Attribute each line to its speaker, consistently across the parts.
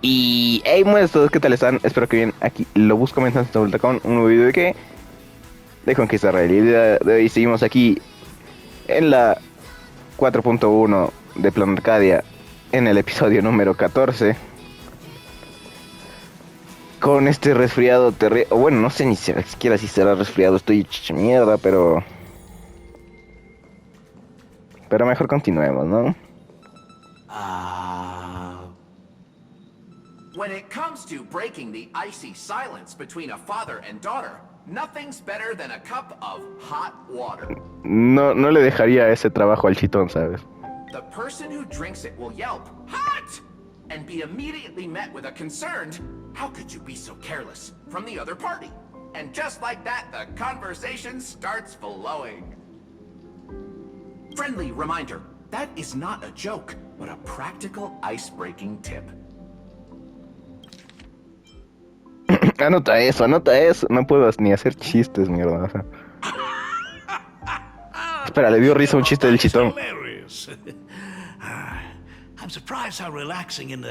Speaker 1: Y hey, buenas a todos, ¿qué tal están? Espero que bien. Aquí lo busco comenzando esta vuelta con un nuevo video de qué? De Conquista Realidad. De hoy seguimos aquí en la 4.1 de Plan Arcadia, en el episodio número 14. Con este resfriado terrible. O bueno, no sé ni siquiera si será resfriado, estoy hecho mierda, pero. Pero mejor continuemos, ¿no?
Speaker 2: When it comes to breaking the icy silence between a father and daughter, nothing's better than a cup of hot water.
Speaker 1: No le dejaría ese trabajo al chitón, ¿sabes?
Speaker 2: The person who drinks it will yelp, "Hot!" and be immediately met with a concerned, "How could you be so careless?" from the other party. And just like that, the conversation starts flowing. Friendly reminder, that is not a joke, but a practical ice-breaking tip.
Speaker 1: Anota eso, anota eso. No puedo ni hacer chistes, mierda. O sea. Espera, le dio risa un chiste del chitón.
Speaker 3: I'm surprised how relaxing and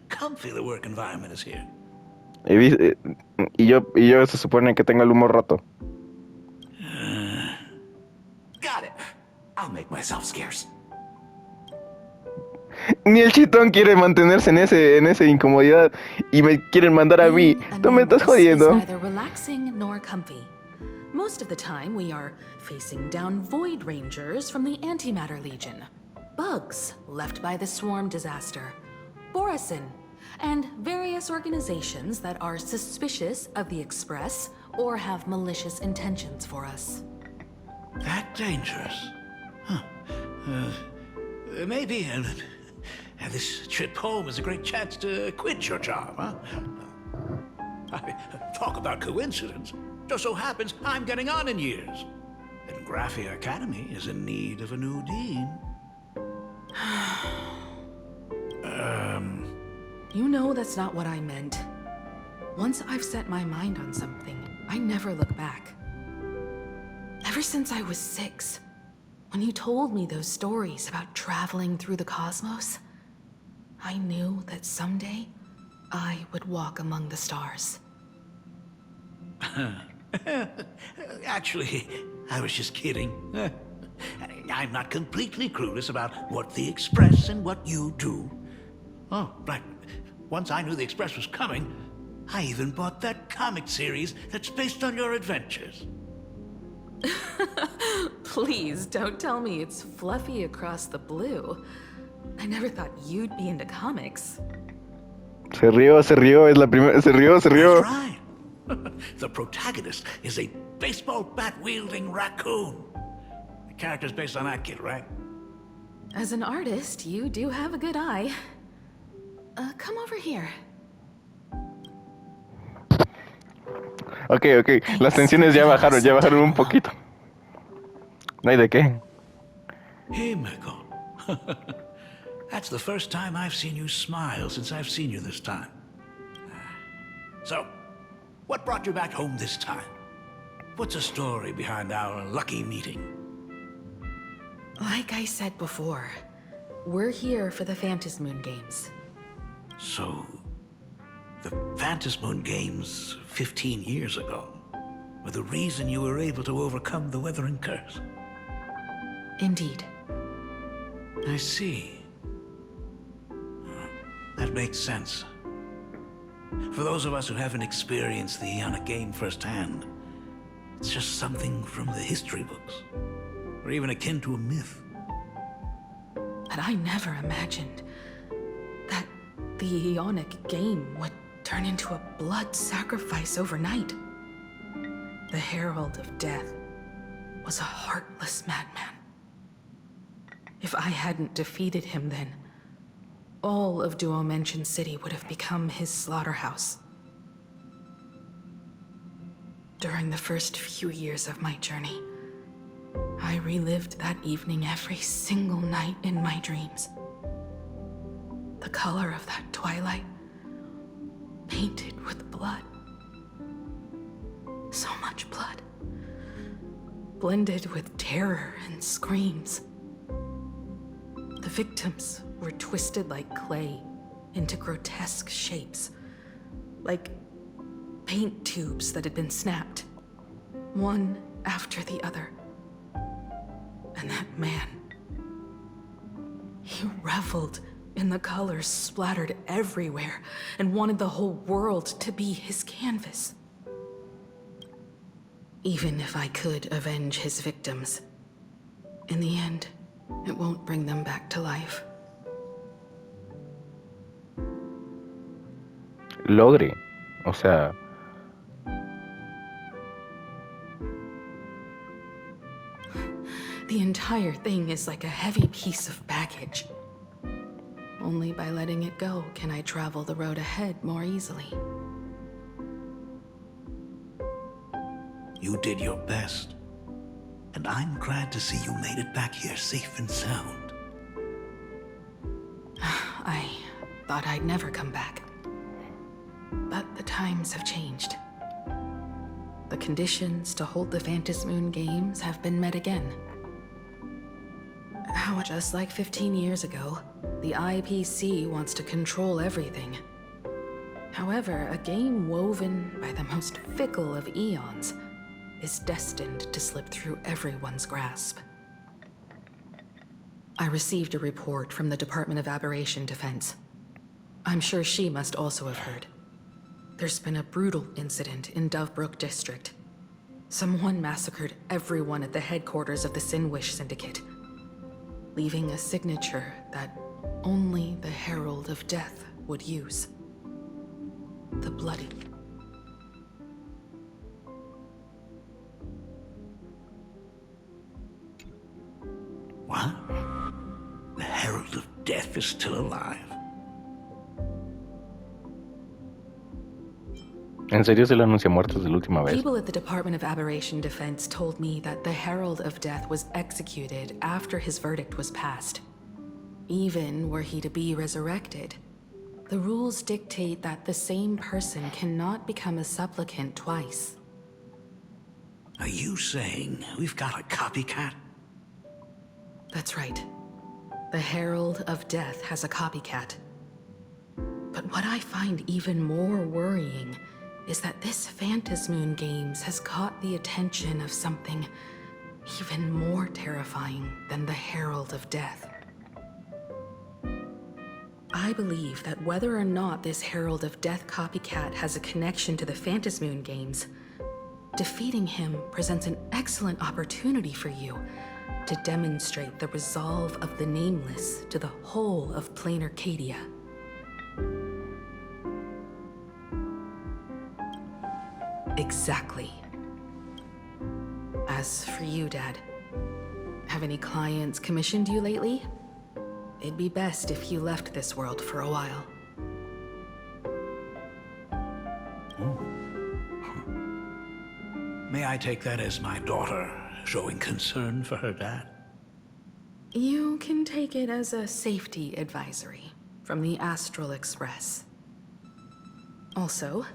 Speaker 3: comfy the work environment is here.
Speaker 1: Y yo se supone que tengo el humor roto.
Speaker 2: Got it. I'll make myself scarce.
Speaker 1: Ni el chitón quiere mantenerse en esa incomodidad y me quieren mandar a mí. Tú me estás jodiendo.
Speaker 4: Neither relaxing nor comfy. Most of the time, we are facing down void rangers from the Antimatter Legion, bugs left by the swarm disaster, Borisin, and various organizations that are suspicious of the Express or have malicious intentions for us.
Speaker 3: That dangerous? Huh. Maybe this trip home is a great chance to quit your job, huh? Talk about coincidence. Just so happens I'm getting on in years. And Graphia Academy is in need of a new dean.
Speaker 4: You know that's not what I meant. Once I've set my mind on something, I never look back. Ever since I was 6, when you told me those stories about traveling through the cosmos, I knew that someday I would walk among the stars.
Speaker 3: Actually, I was just kidding. I'm not completely clueless about what the Express and what you do. Oh, right. Once I knew the Express was coming, I even bought that comic series that's based on your adventures.
Speaker 4: Please don't tell me it's fluffy across the blue. I never thought you'd be into comics.
Speaker 1: Se rió, es la primera, se rió.
Speaker 3: That's right. The protagonist is a baseball bat-wielding raccoon. The character's based on that kid, right?
Speaker 4: As an artist, you do have a good eye. Come over here.
Speaker 1: Ok. Las tensiones ya bajaron un poquito. No hay de qué.
Speaker 3: Hey, Michael. That's the first time I've seen you smile since I've seen you this time. So, what brought you back home this time? What's the story behind our lucky meeting?
Speaker 4: Like I said before, we're here for the Phantasmoon Games.
Speaker 3: So, the Phantasmoon Games 15 years ago were the reason you were able to overcome the Weathering Curse?
Speaker 4: Indeed.
Speaker 3: I see. That makes sense. For those of us who haven't experienced the Ionic game firsthand, it's just something from the history books, or even akin to a myth.
Speaker 4: But I never imagined that the Ionic game would turn into a blood sacrifice overnight. The Herald of Death was a heartless madman. If I hadn't defeated him then, all of Duomension City would have become his slaughterhouse. During the first few years of my journey, I relived that evening every single night in my dreams. The color of that twilight, painted with blood. So much blood, blended with terror and screams. The victims were twisted like clay, into grotesque shapes, like paint tubes that had been snapped, one after the other. And that man, he reveled in the colors splattered everywhere and wanted the whole world to be his canvas. Even if I could avenge his victims, in the end, it won't bring them back to life.
Speaker 1: Logre. O sea...
Speaker 4: The entire thing is like a heavy piece of baggage. Only by letting it go can I travel the road ahead more easily.
Speaker 3: You did your best. And I'm glad to see you made it back here safe and sound.
Speaker 4: I thought I'd never come back. But the times have changed. The conditions to hold the Phantasmoon Games have been met again. How just like 15 years ago, the IPC wants to control everything. However, a game woven by the most fickle of eons is destined to slip through everyone's grasp. I received a report from the Department of Aberration Defense. I'm sure she must also have heard. There's been a brutal incident in Dovebrook District. Someone massacred everyone at the headquarters of the Sinwish Syndicate, leaving a signature that only the Herald of Death would use. The Bloody.
Speaker 3: What? The Herald of Death is still alive?
Speaker 1: ¿En serio se le anuncia muerto desde la última vez?
Speaker 4: People at the Department of Aberration Defense told me that the Herald of Death was executed after his verdict was passed. Even were he to be resurrected, the rules dictate that the same person cannot become a supplicant twice.
Speaker 3: Are you saying we've got a copycat?
Speaker 4: That's right. The Herald of Death has a copycat. But what I find even more worrying is that this Phantasmoon Games has caught the attention of something even more terrifying than the Herald of Death. I believe that whether or not this Herald of Death copycat has a connection to the Phantasmoon Games, defeating him presents an excellent opportunity for you to demonstrate the resolve of the Nameless to the whole of Plain Arcadia. Exactly. As for you, Dad, have any clients commissioned you lately? It'd be best if you left this world for a while.
Speaker 3: May I take that as my daughter showing concern for her dad?
Speaker 4: You can take it as a safety advisory from the Astral Express. Also,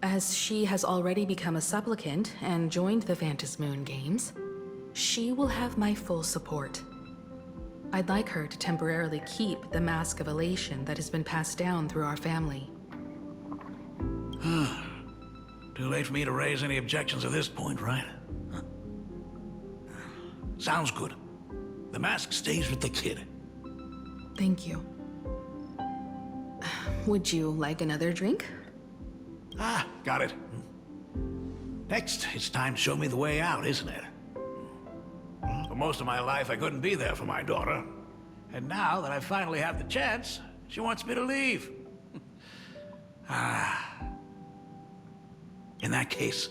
Speaker 4: as she has already become a supplicant and joined the Phantasmoon Games, she will have my full support. I'd like her to temporarily keep the Mask of Elation that has been passed down through our family.
Speaker 3: Too late for me to raise any objections at this point, right? Huh. Sounds good. The mask stays with the kid.
Speaker 4: Thank you. Would you like another drink?
Speaker 3: Ah, got it. Next, it's time to show me the way out, isn't it? For most of my life, I couldn't be there for my daughter. And now that I finally have the chance, she wants me to leave. In that case,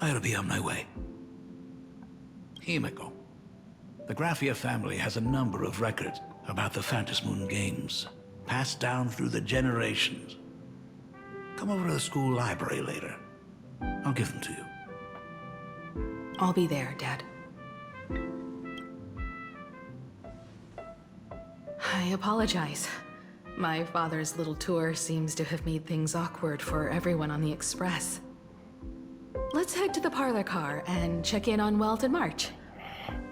Speaker 3: I ought to be on my way. Himiko. The Graphia family has a number of records about the Phantasmoon Games, passed down through the generations. Come over to the school library later. I'll give them to you.
Speaker 4: I'll be there, Dad. I apologize. My father's little tour seems to have made things awkward for everyone on the Express. Let's head to the parlor car and check in on Welt and March.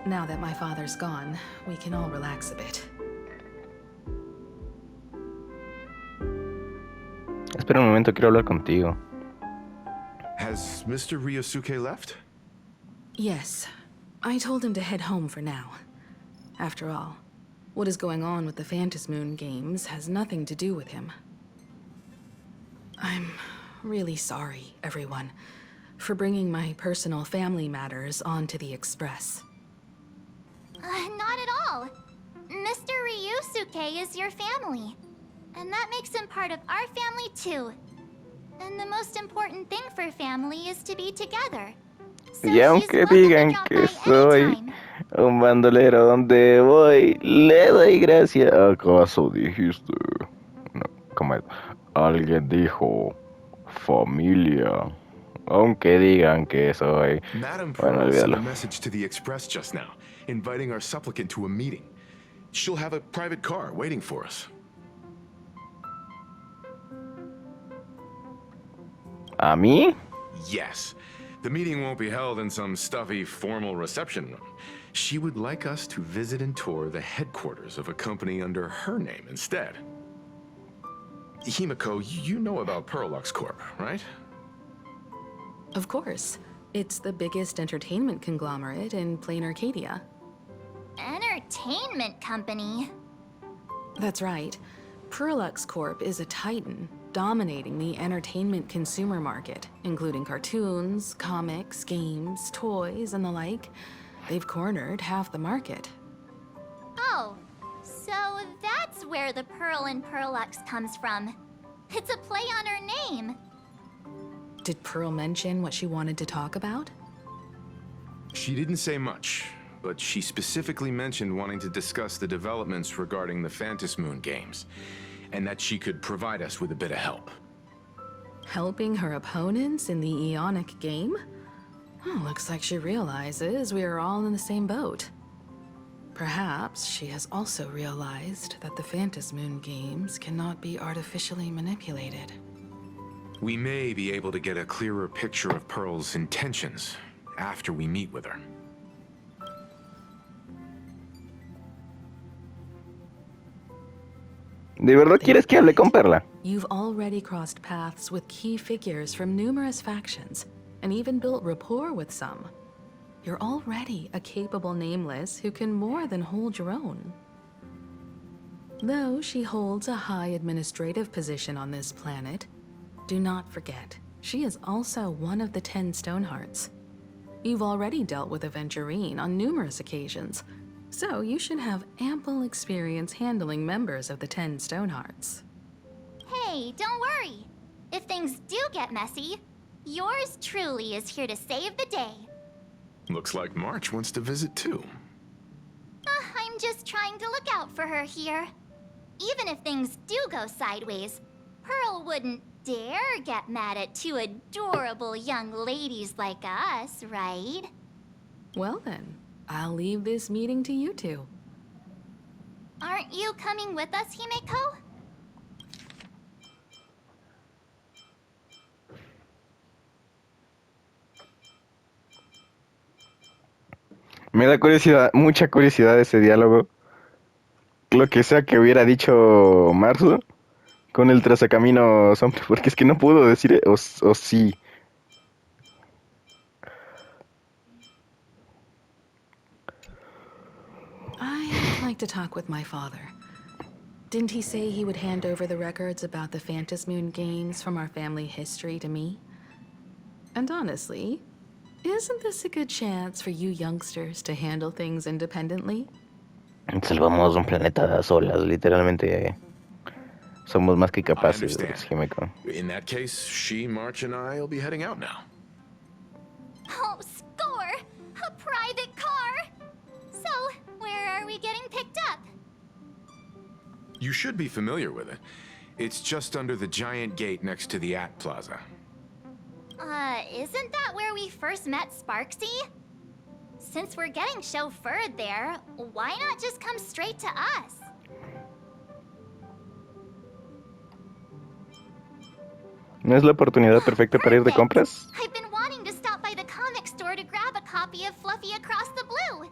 Speaker 4: Now that my father's gone, we can all relax a bit.
Speaker 1: Espera un momento, quiero hablar contigo.
Speaker 5: Has Mr. Ryosuke left?
Speaker 4: Yes. I told him to head home for now. After all, what is going on with the Phantasmoon games has nothing to do with him. I'm really sorry, everyone, for bringing my personal family matters onto the Express.
Speaker 6: Not at all. Mr. Ryusuke is your family. And that makes him part of our family too. And the most important thing for family is to be together. So
Speaker 1: Y aunque digan que soy un bandolero donde voy, le doy gracias. ¿Acaso dijiste? No, ¿cómo es? Alguien dijo familia. Aunque digan que soy.
Speaker 5: Madam
Speaker 1: Bueno,
Speaker 5: Pearl sent
Speaker 1: olvídalo.
Speaker 5: a message to the Express just now, inviting our supplicant to a meeting. She'll have a private car waiting for us.
Speaker 1: ¿A mí?
Speaker 5: Yes. The meeting won't be held in some stuffy, formal reception room. She would like us to visit and tour the headquarters of a company under her name instead. Himiko, you know about Pearlux Corp, right?
Speaker 4: Of course. It's the biggest entertainment conglomerate in plain Arcadia.
Speaker 6: Entertainment company?
Speaker 4: That's right. Prolux Corp is a titan, dominating the entertainment consumer market, including cartoons, comics, games, toys, and the like. They've cornered half the market.
Speaker 6: Oh, so that's where the Pearl in Pearlux comes from. It's a play on her name.
Speaker 4: Did Pearl mention what she wanted to talk about?
Speaker 5: She didn't say much, but she specifically mentioned wanting to discuss the developments regarding the Phantasmoon games, and that she could provide us with a bit of help.
Speaker 4: Helping her opponents in the Eonic game? Oh, looks like she realizes we are all in the same boat. Perhaps she has also realized that the Phantasmoon games cannot be artificially manipulated.
Speaker 5: We may be able to get a clearer picture of Pearl's intentions after we meet with her.
Speaker 1: ¿De verdad quieres que hable con Perla?
Speaker 4: You've already crossed paths with key figures from numerous factions, and even built rapport with some. You're already a capable nameless who can more than hold your own. Though she holds a high administrative position on this planet, do not forget, she is also one of the 10 Stonehearts. You've already dealt with Aventurine on numerous occasions, so you should have ample experience handling members of the 10 Stonehearts.
Speaker 6: Hey, don't worry. If things do get messy, yours truly is here to save the day.
Speaker 5: Looks like March wants to visit too.
Speaker 6: I'm just trying to look out for her here. Even if things do go sideways, Pearl wouldn't dare get mad at two adorable young ladies like us, right?
Speaker 4: Well then, I'll leave this meeting to you two.
Speaker 6: Aren't you coming with us, Himeko?
Speaker 1: Me da curiosidad, mucha curiosidad ese diálogo. Lo que sea que hubiera dicho Marzo con el trazacaminos hombre, porque es que no pudo decir o sí.
Speaker 4: I'd like to talk with my father. Didn't he say he would hand over the records about the Phantasmoon games from our family history to me? And honestly, isn't this a good chance for you youngsters to handle things independently?
Speaker 1: Salvamos un planeta solas, literalmente. Somos más que
Speaker 5: I
Speaker 1: capaces,
Speaker 5: understand.
Speaker 1: Himeko.
Speaker 5: In that case, she, March, and I will be heading out now.
Speaker 6: Oh, score! A private car! So, where are we getting picked up?
Speaker 5: You should be familiar with it. It's just under the giant gate next to the At Plaza.
Speaker 6: Isn't that where we first met Sparksy? Since we're getting chauffeured there, why not just come straight to us?
Speaker 1: ¿No es la oportunidad perfecta para ir de
Speaker 6: Perfect.
Speaker 1: compras?
Speaker 6: I've been wanting to stop by the comic store to grab a copy of Fluffy Across the Blue.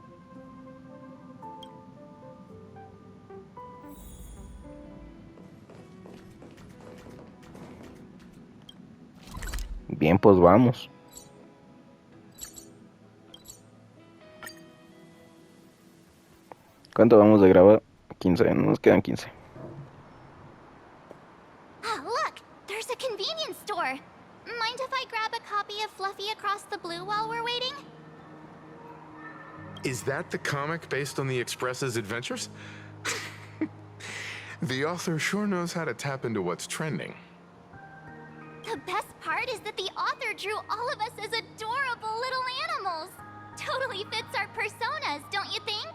Speaker 1: Bien, pues vamos. ¿Cuánto vamos de grabar? 15, nos quedan 15.
Speaker 6: Ah, look! There's a convenience store! Mind if I grab a copy of Fluffy Across the Blue while we're waiting?
Speaker 5: Is that the comic based on the Express's adventures? The author sure knows how to tap into what's trending.
Speaker 6: The best part is that the author drew all of us as adorable little animals! Totally fits our personas, don't you think?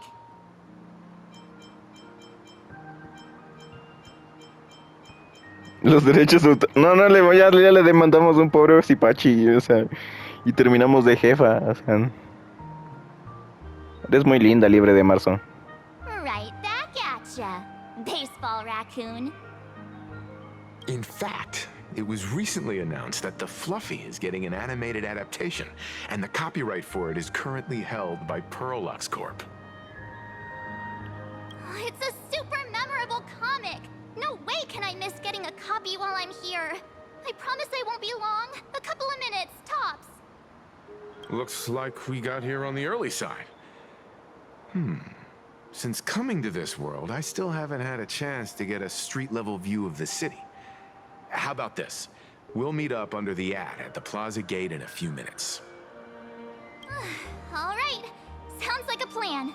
Speaker 1: Los derechos de autor. No, ya le demandamos a un pobre cipachi, o sea, y terminamos de jefa, o sea. Eres muy linda, libre de marzo.
Speaker 6: Right back at ya, baseball raccoon.
Speaker 5: In fact, it was recently announced that the Fluffy is getting an animated adaptation, and the copyright for it is currently held by Pearlux Corp.
Speaker 6: It's a super memorable comic! No way can I miss getting a copy while I'm here. I promise I won't be long. A couple of minutes, tops.
Speaker 5: Looks like we got here on the early side. Since coming to this world, I still haven't had a chance to get a street-level view of the city. How about this? We'll meet up under the ad at the plaza gate in a few minutes.
Speaker 6: All right. Sounds like a plan.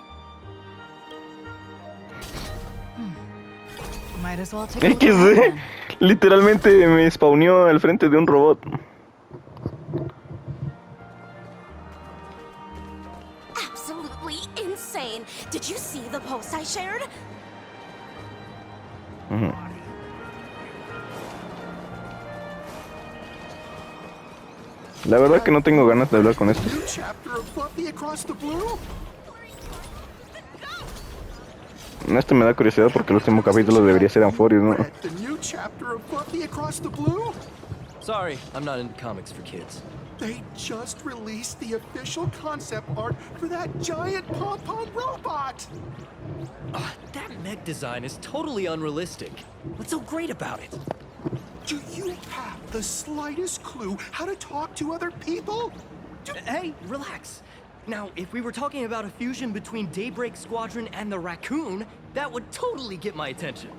Speaker 7: Might as well take a look
Speaker 1: XD,
Speaker 7: around then.
Speaker 1: literalmente me spawneó al frente de un robot.
Speaker 8: Absolutely insane. Did you see the post I shared?
Speaker 1: La verdad que no tengo ganas de hablar con esto.
Speaker 9: New chapter of Fluffy Across the Blue?
Speaker 1: Esto me da curiosidad porque el último capítulo debería ser Amphorius, ¿no?
Speaker 9: The new chapter of Fluffy Across the Blue?
Speaker 10: Sorry, I'm not into comics for kids.
Speaker 9: They just released the official concept art for that giant pom-pom robot!
Speaker 10: That mech design is totally unrealistic. What's so great about it?
Speaker 9: Do you have the slightest clue how to talk to other people?
Speaker 10: Hey, relax. Now, if we were talking about a fusion between Daybreak Squadron and the Raccoon, that would totally get my attention.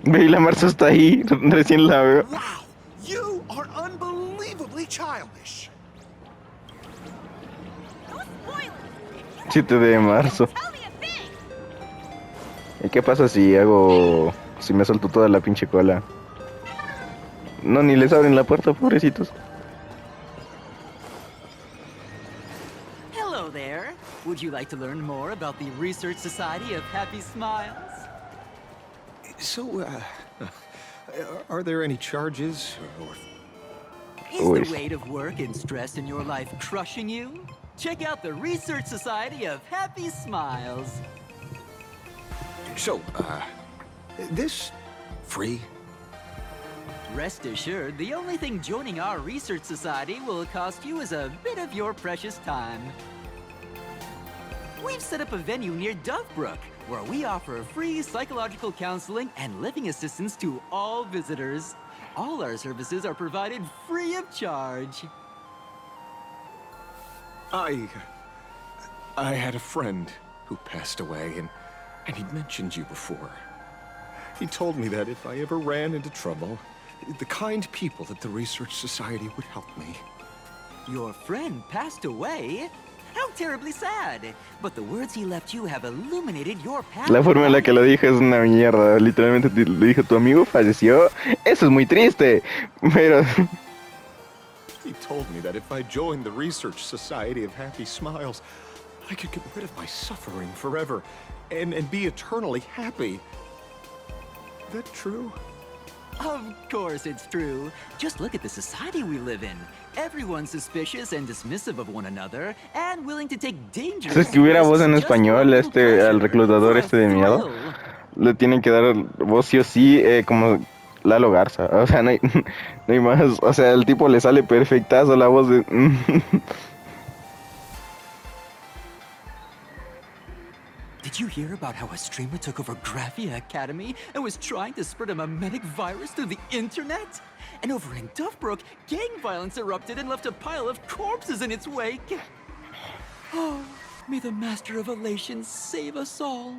Speaker 1: Ve, la Marzo está ahí, recién la veo.
Speaker 9: Wow! You are unbelievably childish!
Speaker 1: 7 de marzo. ¿Y qué pasa si me suelto toda la pinche cola? No, ni les abren la puerta, pobrecitos.
Speaker 7: Hello there. Would you like to learn more about the Research Society of Happy Smiles?
Speaker 9: So, are there any charges, or...
Speaker 7: Is the weight of work and stress in your life crushing you? Check out the Research Society of Happy Smiles.
Speaker 9: So, this free?
Speaker 7: Rest assured, the only thing joining our Research Society will cost you is a bit of your precious time. We've set up a venue near Dovebrook, where we offer free psychological counseling and living assistance to all visitors. All our services are provided free of charge.
Speaker 9: I had a friend who passed away, and he'd mentioned you before. He told me that if I ever ran into trouble, the kind people at the Research Society would help me.
Speaker 7: Your friend passed away? How terribly sad. But the words he left you have illuminated your path.
Speaker 1: La forma en la que lo dije es una mierda. Literalmente le dije, tu amigo falleció. Eso es muy triste. Pero...
Speaker 9: He told me that if I joined the Research Society of Happy Smiles, I could get rid of my suffering forever and be eternally happy. Is that true?
Speaker 7: Of course it's true. Just look at the society we live in. Everyone's suspicious and dismissive of one another, and willing to take dangerous
Speaker 1: Si escribiera voz en
Speaker 7: risks just
Speaker 1: español
Speaker 7: for a little pleasure,
Speaker 1: al reclutador
Speaker 7: for a
Speaker 1: de miado,
Speaker 7: thrill.
Speaker 1: le tienen que dar voz sí o sí, como Lalo Garza. O sea, no hay más. O sea, el tipo le sale perfectazo la voz de...
Speaker 7: Did Did you hear about how a streamer took over Graphia Academy and was trying to spread a memetic virus through the internet? And over in Duffbrook, gang violence erupted and left a pile of corpses in its wake. Oh, may the Master of Elation save us all.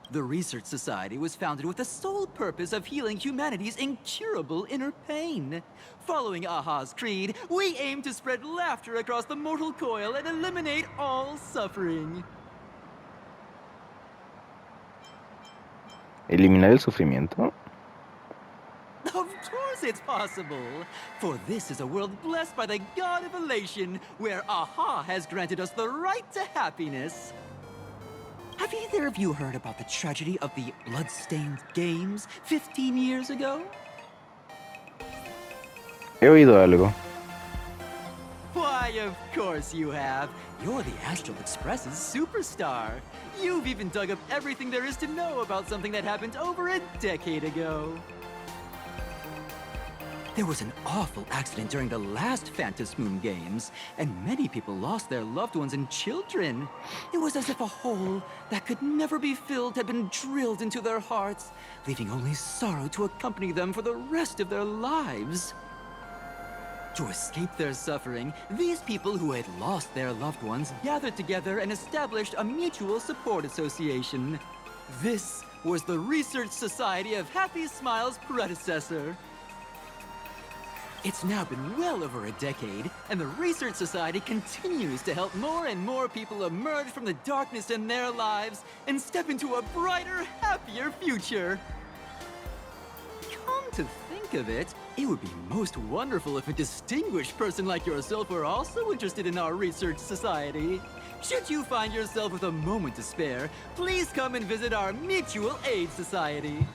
Speaker 7: The Research Society was founded with the sole purpose of healing humanity's incurable inner pain. Following Aha's creed, we aim to spread laughter across the mortal coil and eliminate all suffering.
Speaker 1: ¿Eliminar el sufrimiento?
Speaker 7: Of course it's possible! For this is a world blessed by the god of elation, where Aha has granted us the right to happiness. Have either of you heard about the tragedy of the Bloodstained Games 15 years ago?
Speaker 1: He oído algo.
Speaker 7: Why, of course you have. You're the Astral Express's superstar. You've even dug up everything there is to know about something that happened over a decade ago. There was an awful accident during the last Phantom Moon Games, and many people lost their loved ones and children. It was as if a hole that could never be filled had been drilled into their hearts, leaving only sorrow to accompany them for the rest of their lives. To escape their suffering, these people who had lost their loved ones gathered together and established a mutual support association. This was the Research Society of Happy Smiles' predecessor. It's now been well over a decade, and the Research Society continues to help more and more people emerge from the darkness in their lives and step into a brighter, happier future. Come to think of it, it would be most wonderful if a distinguished person like yourself were also interested in our Research Society. Should you find yourself with a moment to spare, please come and visit our Mutual Aid Society.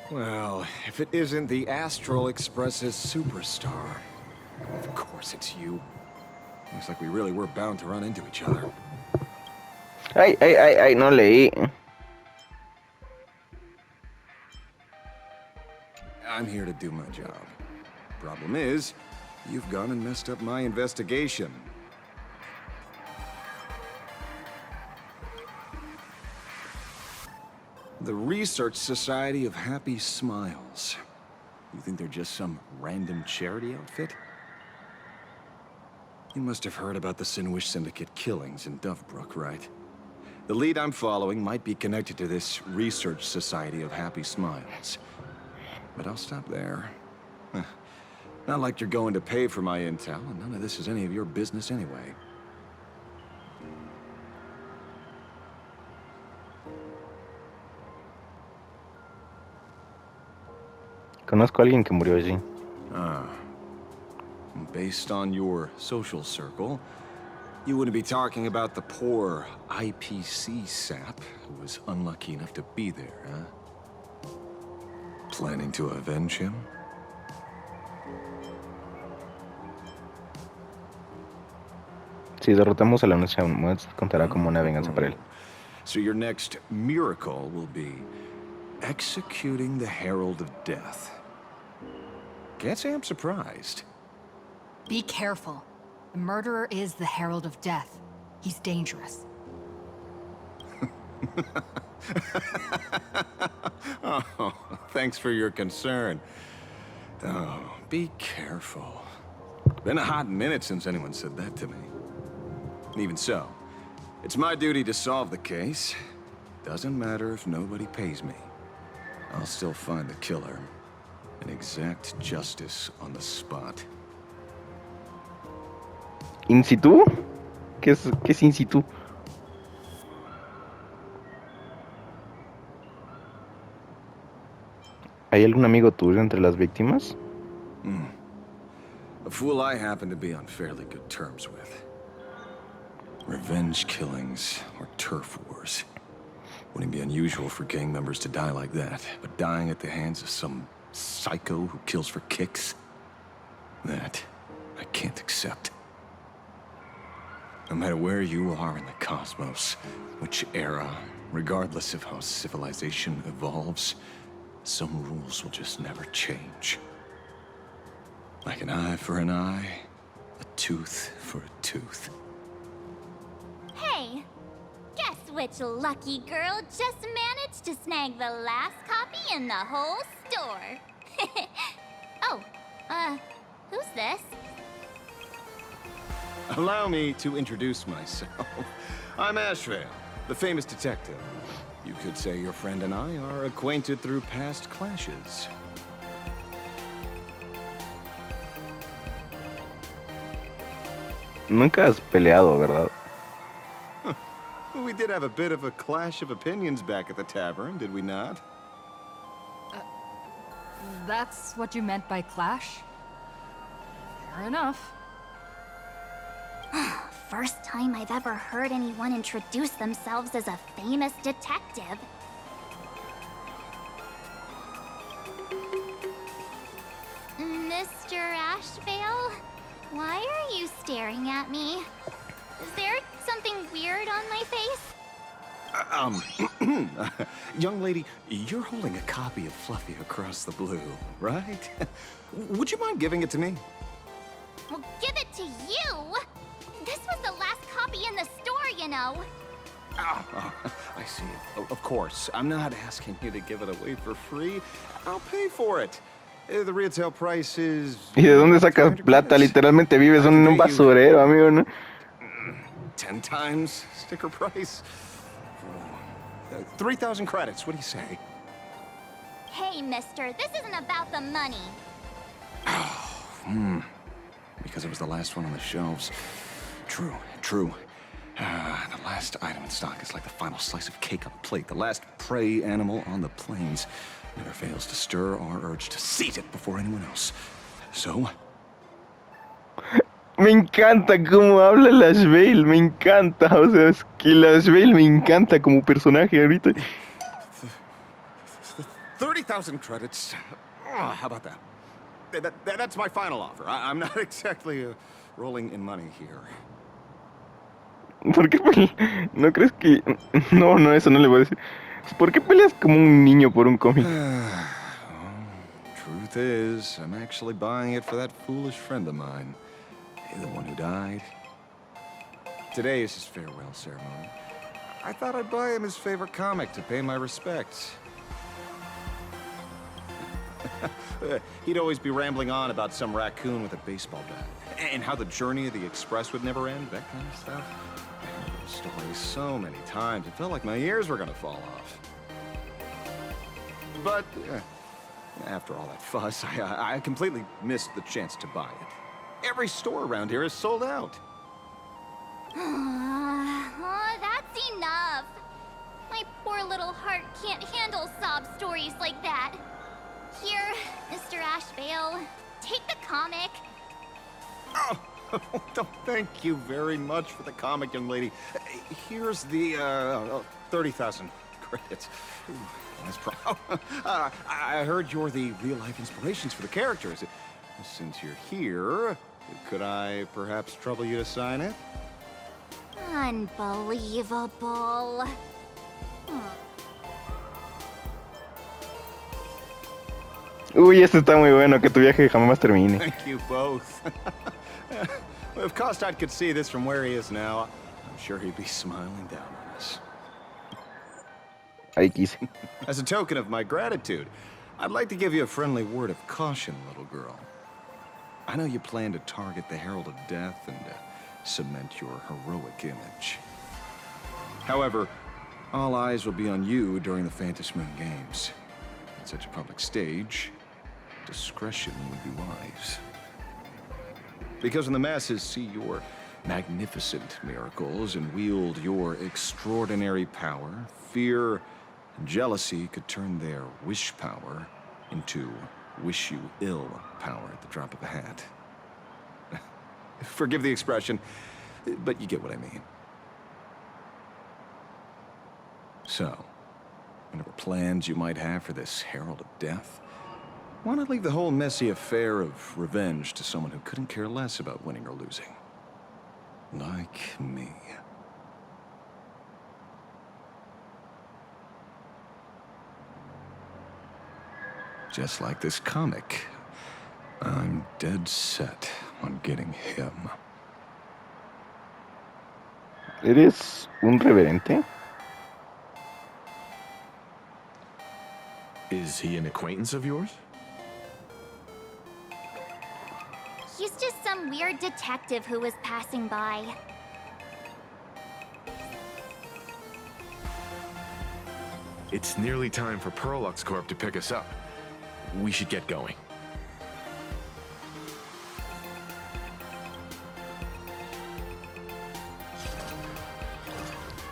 Speaker 9: Well, if it isn't the Astral Express's superstar, of course it's you. Looks like we really were bound to run into each other.
Speaker 1: Ay, no leí.
Speaker 9: I'm here to do my job. Problem is, you've gone and messed up my investigation. The Research Society of Happy Smiles. You think they're just some random charity outfit? You must have heard about the Sinwish Syndicate killings in Duffbrook, right? The lead I'm following might be connected to this Research Society of Happy Smiles. But I'll stop there. Not like you're going to pay for my intel, and none of this is any of your business anyway.
Speaker 1: Conozco a alguien que murió allí.
Speaker 9: Based on your social circle, you wouldn't be talking about the poor IPC sap who was unlucky enough to be there, huh? Planning to avenge him?
Speaker 1: Si derrotamos a la noche, contará como una venganza para él.
Speaker 9: So your next miracle will be executing the Herald of Death. Can't say I'm surprised.
Speaker 11: Be careful. The murderer is the Herald of Death. He's dangerous.
Speaker 9: Oh, thanks for your concern. Oh, be careful. Been a hot minute since anyone said that to me. Even so, it's my duty to solve the case. Doesn't matter if nobody pays me. I'll still find the killer and exact justice on the spot.
Speaker 1: ¿In situ? ¿Qué es in situ? ¿Hay algún amigo tuyo entre las víctimas?
Speaker 9: A fool I happen to be on fairly good terms with. Revenge killings or turf wars. Wouldn't be unusual for gang members to die like that, but dying at the hands of some psycho who kills for kicks? That I can't accept. No matter where you are in the cosmos, which era, regardless of how civilization evolves, some rules will just never change. Like an eye for an eye, A tooth for a tooth.
Speaker 6: Hey, guess which lucky girl just managed to snag the last copy in the whole store? Oh, who's this?
Speaker 9: Allow me to introduce myself. I'm Ashvale, the famous detective. You could say your friend and I are acquainted through past clashes.
Speaker 1: Nunca has peleado, ¿verdad?
Speaker 9: We did have a bit of a clash of opinions back at the tavern, did we not?
Speaker 11: That's what you meant by clash? Fair enough.
Speaker 6: First time I've ever heard anyone introduce themselves as a famous detective. Mr. Ashvale? Why are you staring at me? Is there something weird on my face?
Speaker 9: Young lady, you're holding a copy of Fluffy Across the Blue, right? Would you mind giving it to me?
Speaker 6: Well, give it to you! This was the last copy in the store, you know.
Speaker 9: Oh, I see. Of course. I'm not asking you to give it away for free. I'll pay for it. The retail price is...
Speaker 1: ¿Y de dónde sacas plata? Literalmente vives en un basurero, amigo, ¿no?
Speaker 9: 10 times sticker price. 3,000 credits. What do you say?
Speaker 6: Hey, mister, this isn't about the money.
Speaker 9: Because it was the last one on the shelves. True. The last item in stock is like the final slice of cake on a plate. The last prey animal on the plains never fails to stir our urge to seize it before anyone else. So...
Speaker 1: Me encanta cómo habla Lashvale, me encanta. O sea, es que Lashvale me encanta como personaje ahorita.
Speaker 9: 30,000 credits. How about that? That's my final offer. I'm not exactly rolling in money here.
Speaker 1: ¿Por qué ¿No crees que...? No, eso no le voy a decir. ¿Por qué peleas como un niño por un cómic?
Speaker 9: Truth is, I'm actually buying it for that foolish friend of mine. The one who died. Today is his farewell ceremony. I thought I'd buy him his favorite comic to pay my respects. He'd always be rambling on about some raccoon with a baseball bat. And how the journey of the express would never end, that kind of stuff. I heard those stories so many times, it felt like my ears were gonna fall off. But, after all that fuss, I completely missed the chance to buy it. Every store around here is sold out.
Speaker 6: That's enough. My poor little heart can't handle sob stories like that. Here, Mr. Ashvale, take the comic.
Speaker 9: Oh, thank you very much for the comic, young lady. Here's the 30,000 credits. That's I heard you're the real-life inspirations for the characters. Since you're here, could I perhaps trouble you to sign it?
Speaker 6: Unbelievable.
Speaker 1: Uy, este está muy bueno, que tu viaje jamás termine.
Speaker 9: Thank you both. If Kostad could see this from where he is now, I'm sure he'd be smiling down on us.
Speaker 1: Ahí quise.
Speaker 9: As a token of my gratitude, I'd like to give you a friendly word of caution, little girl. I know you plan to target the Herald of Death and cement your heroic image. However, all eyes will be on you during the Phantom Moon Games. At such a public stage, discretion would be wise. Because when the masses see your magnificent miracles and wield your extraordinary power, fear and jealousy could turn their wish power into wish you ill power at the drop of a hat. Forgive the expression, but you get what I mean. So, whatever plans you might have for this Herald of Death, why not leave the whole messy affair of revenge to someone who couldn't care less about winning or losing? Like me. Just like this comic, I'm dead set on getting him.
Speaker 1: ¿Eres un reverente?
Speaker 5: Is he an acquaintance of yours?
Speaker 6: He's just some weird detective who was passing by.
Speaker 5: It's nearly time for Perlux Corp to pick us up. We should get going.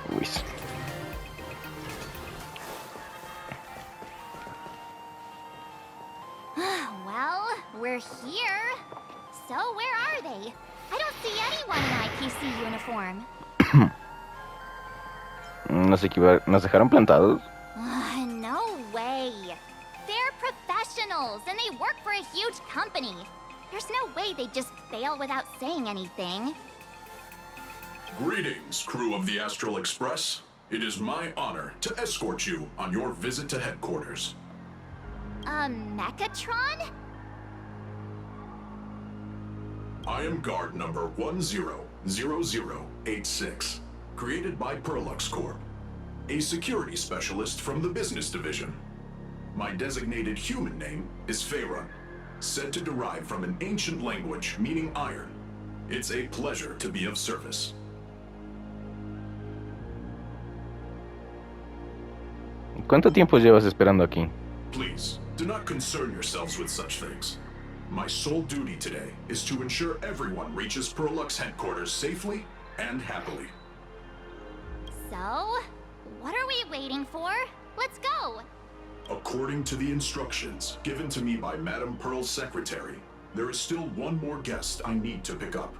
Speaker 1: Luis.
Speaker 6: Well, we're here. So where are they? I don't see anyone in IPC uniform.
Speaker 1: ¿Nos dejaron plantados?
Speaker 6: No way. They're professionals and they work for a huge company. There's no way they'd just bail without saying anything.
Speaker 12: Greetings, crew of the Astral Express. It is my honor to escort you on your visit to headquarters.
Speaker 6: Mechatron?
Speaker 12: I am guard number 100086, created by Perlux Corp, a security specialist from the business division. My designated human name is Fueron, said to derive from an ancient language meaning iron. It's a pleasure to be of service.
Speaker 1: ¿Cuánto tiempo llevas esperando aquí?
Speaker 12: Please, do not concern yourselves with such things. My sole duty today is to ensure everyone reaches Perlux headquarters safely and happily.
Speaker 6: So, what are we waiting for? Let's go!
Speaker 12: According to the instructions given to me by Madame Pearl's secretary, there is still one more guest I need to pick up.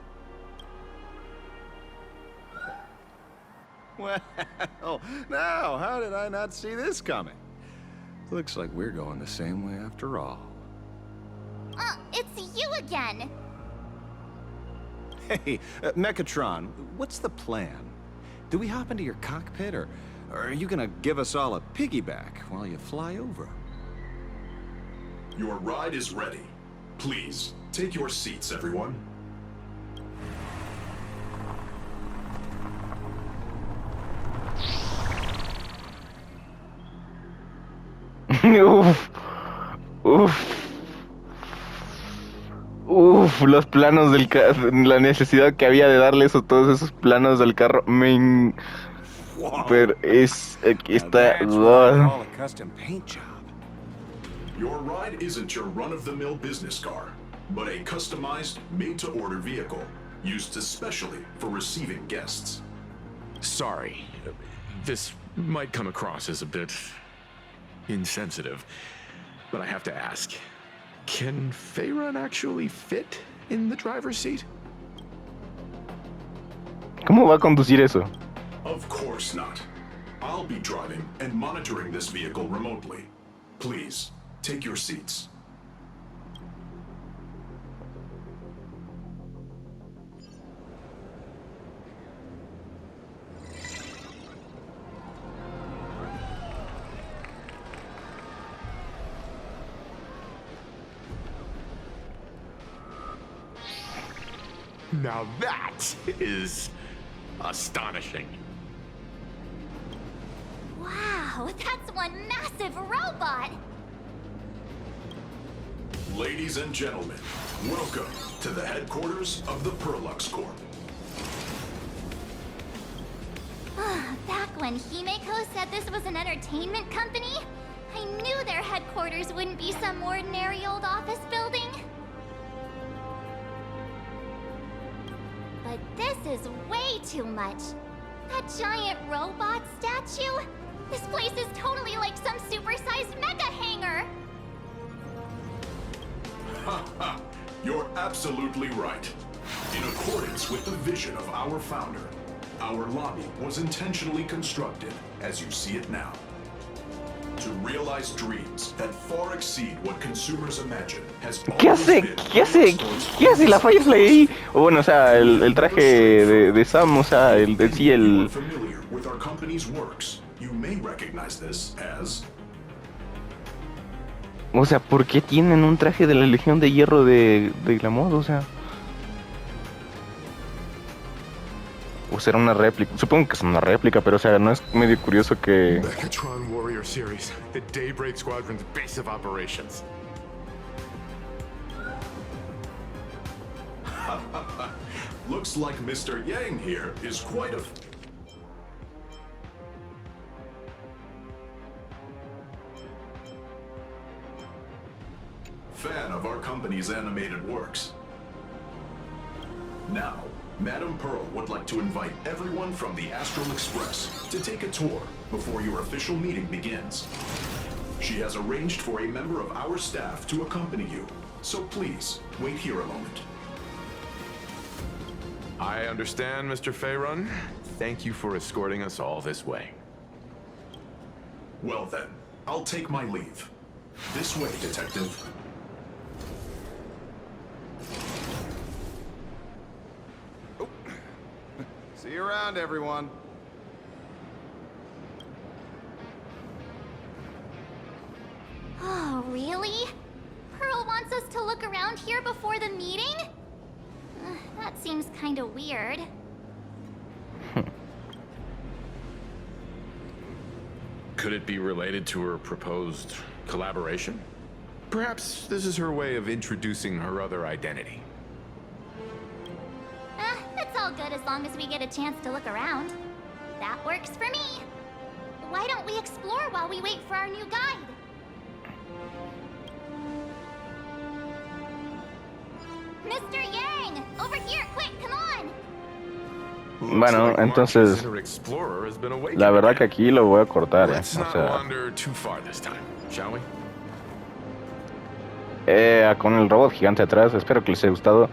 Speaker 9: Well, now, how did I not see this coming? Looks like we're going the same way after all.
Speaker 6: It's you again!
Speaker 9: Hey, Mechatron, what's the plan? Do we hop into your cockpit, or are you gonna give us all a piggyback while you fly over?
Speaker 12: Your ride is ready. Please, take your seats, everyone.
Speaker 1: Los planos del carro, la necesidad que había de darle eso, todos esos planos del carro, pero es, aquí está.
Speaker 12: Your ride isn't your run-of-the-mill business car, but a customized, made-to-order vehicle, used especially for receiving guests.
Speaker 5: Sorry, this might come across as a bit insensitive, but I have to ask. Can Fueron actually fit in the driver's seat?
Speaker 1: ¿Cómo va a conducir eso?
Speaker 12: Of course not. I'll be driving and monitoring this vehicle remotely. Please, take your seats.
Speaker 5: Now that is astonishing.
Speaker 6: Wow, that's one massive robot!
Speaker 12: Ladies and gentlemen, welcome to the headquarters of the Perlux Corp.
Speaker 6: Back when Himeko said this was an entertainment company, I knew their headquarters wouldn't be some ordinary old office building. But this is way too much. That giant robot statue? This place is totally like some supersized mega hangar!
Speaker 12: Ha ha! You're absolutely right. In accordance with the vision of our founder, our lobby was intentionally constructed as you see it now. To realize dreams that far exceed what consumers imagine has
Speaker 1: ¿Qué hace la Firefly ahí? O bueno, o sea, el traje de Sam, o sea, sí, el...
Speaker 12: familiar with our company's works, you may recognize this as...
Speaker 1: O sea, ¿por qué tienen un traje de la Legión de Hierro de Glamour? O sea... O será una réplica. Supongo que es una réplica, pero o sea, ¿no es medio curioso que...
Speaker 5: Megatron Warrior Series, the Daybreak Squadron's base of operations.
Speaker 12: Looks like Mr. Yang here is quite a... fan of our company's animated works. Now, Madame Pearl would like to invite everyone from the Astral Express to take a tour before your official meeting begins. She has arranged for a member of our staff to accompany you, so please, wait here a moment.
Speaker 5: I understand, Mr. Feyrun. Thank you for escorting us all this way.
Speaker 12: Well then, I'll take my leave. This way, Detective.
Speaker 9: See you around, everyone.
Speaker 6: Oh, really? Pearl wants us to look around here before the meeting? That seems kinda weird.
Speaker 5: Could it be related to her proposed collaboration? Perhaps this is her way of introducing her other identity.
Speaker 6: It's all good as long as we get a chance to look around. That works for me. Why don't we explore while we wait for our new guide? Mr. Yang! Over here, quick, come on!
Speaker 1: Bueno, entonces la verdad que aquí lo voy a cortar, o sea, con el robot gigante atrás. Espero que les haya gustado.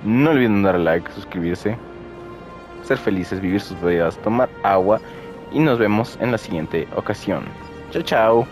Speaker 1: No olviden dar like, suscribirse, ser felices, vivir sus vidas, tomar agua y nos vemos en la siguiente ocasión. Chao, chao.